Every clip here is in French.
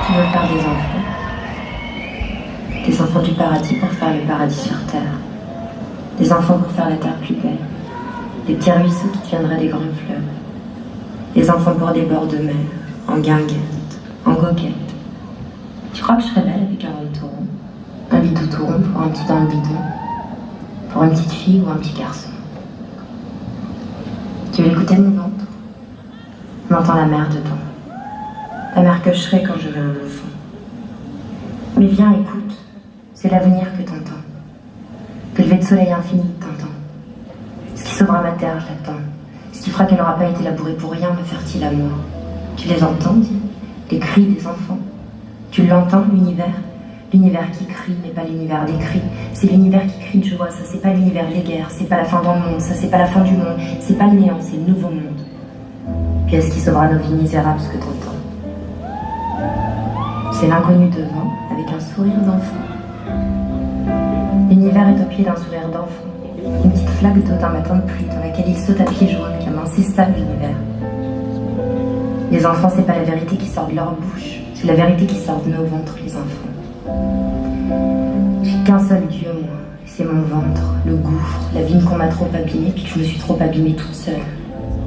Tu veux faire des enfants du paradis pour faire le paradis sur terre, des enfants pour faire la terre plus belle, des petits ruisseaux qui deviendraient des grands fleuves, des enfants pour des bords de mer, en guinguette, en goguette. Tu crois que je serais belle avec un ventre rond, un bidou tout rond pour un petit dans le bidon, pour une petite fille ou un petit garçon? Tu veux l'écouter de mon ventre? On entend la mer dedans, la mer que je serai quand je vais au fond. Mais viens, écoute, c'est l'avenir que t'entends. Le lever de soleil infini t'entends. Ce qui sauvera ma terre, je l'attends. Ce qui fera qu'elle n'aura pas été labourée pour rien, me fertile amour. Tu les entends, dis, les cris des enfants. Tu l'entends, l'univers? L'univers qui crie, mais pas l'univers des cris. C'est l'univers qui crie de joie, ça c'est pas l'univers des guerres, c'est pas la fin dans le monde, ça c'est pas la fin du monde, c'est pas le néant, c'est le nouveau monde. Puis est-ce qui sauvera nos vies misérables, ce que t'entends? C'est l'inconnu devant, avec un sourire d'enfant. L'univers est au pied d'un sourire d'enfant, une petite flaque d'eau d'un matin de pluie dans laquelle il saute à pieds joints comme un c'est ça l'univers. Les enfants, c'est pas la vérité qui sort de leur bouche, c'est la vérité qui sort de nos ventres, les enfants. J'ai qu'un seul Dieu, moi, et c'est mon ventre, le gouffre, la vigne qu'on m'a trop abîmée, puis que je me suis trop abîmée toute seule.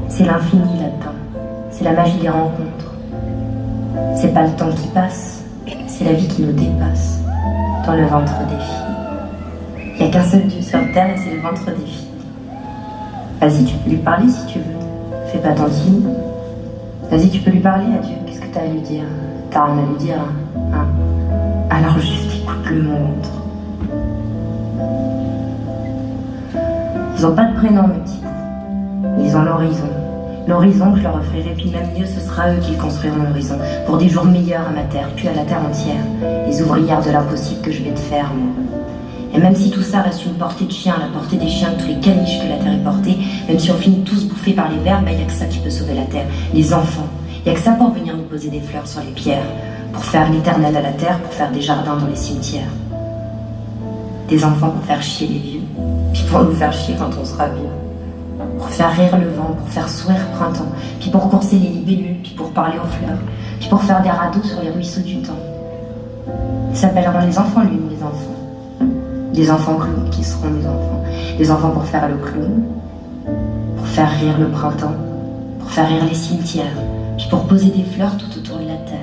C'est l'infini là-dedans, c'est la magie des rencontres. C'est pas le temps qui passe, c'est la vie qui nous dépasse, dans le ventre des filles. Il n'y a qu'un seul Dieu sur terre et c'est le ventre des filles. Vas-y, tu peux lui parler si tu veux, fais pas ton timide. Vas-y, tu peux lui parler à Dieu, qu'est-ce que t'as à lui dire? T'as rien à lui dire, hein? Alors juste écoute le monde. Ils ont pas de prénom, mes petits bouts. Ils ont l'horizon. L'horizon que je leur offrirai, puis même mieux, ce sera eux qui construiront l'horizon. Pour des jours meilleurs à ma terre, puis à la terre entière. Les ouvrières de l'impossible que je vais te faire, moi. Et même si tout ça reste une portée de chien, la portée des chiens de tous les caniches que la terre est portée, même si on finit tous bouffés par les vers, il n'y a que ça qui peut sauver la terre. Les enfants. Il n'y a que ça pour venir nous poser des fleurs sur les pierres. Pour faire l'éternel à la terre, pour faire des jardins dans les cimetières. Des enfants pour faire chier les vieux, puis pour nous faire chier quand on sera vieux. Pour faire rire le vent, pour faire sourire printemps, puis pour courser les libellules, puis pour parler aux fleurs, puis pour faire des radeaux sur les ruisseaux du temps. Ils s'appelleront les enfants lunes, les enfants. Des enfants clowns qui seront mes enfants. Des enfants pour faire le clown, pour faire rire le printemps, pour faire rire les cimetières, puis pour poser des fleurs tout autour de la terre.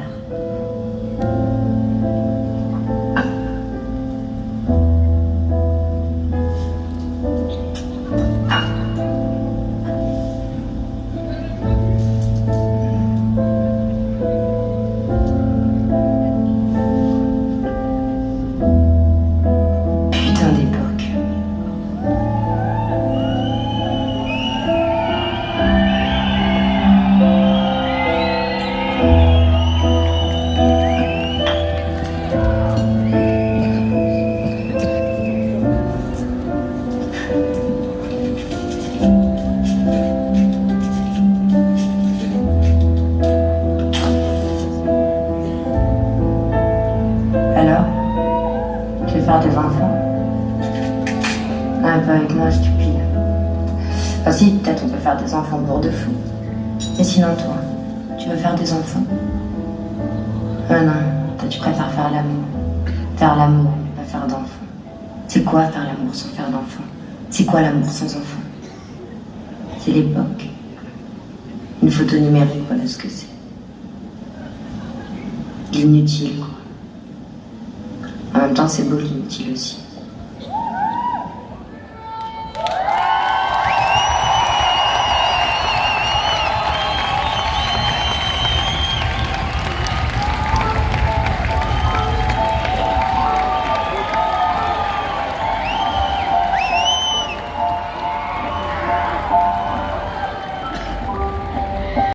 Putain d'époque. Alors, tu veux faire des enfants? Ah, pas avec moi, stupide. Enfin si, peut-être on peut faire des enfants pour de fou. Mais sinon, toi, tu veux faire des enfants? Ah non, toi tu préfères faire l'amour. Faire l'amour, mais pas faire d'enfants. C'est quoi faire l'amour sans faire d'enfants? C'est quoi l'amour sans enfants? C'est l'époque. Une photo numérique, voilà ce que c'est. L'inutile, quoi. En même temps, c'est beau l'inutile aussi.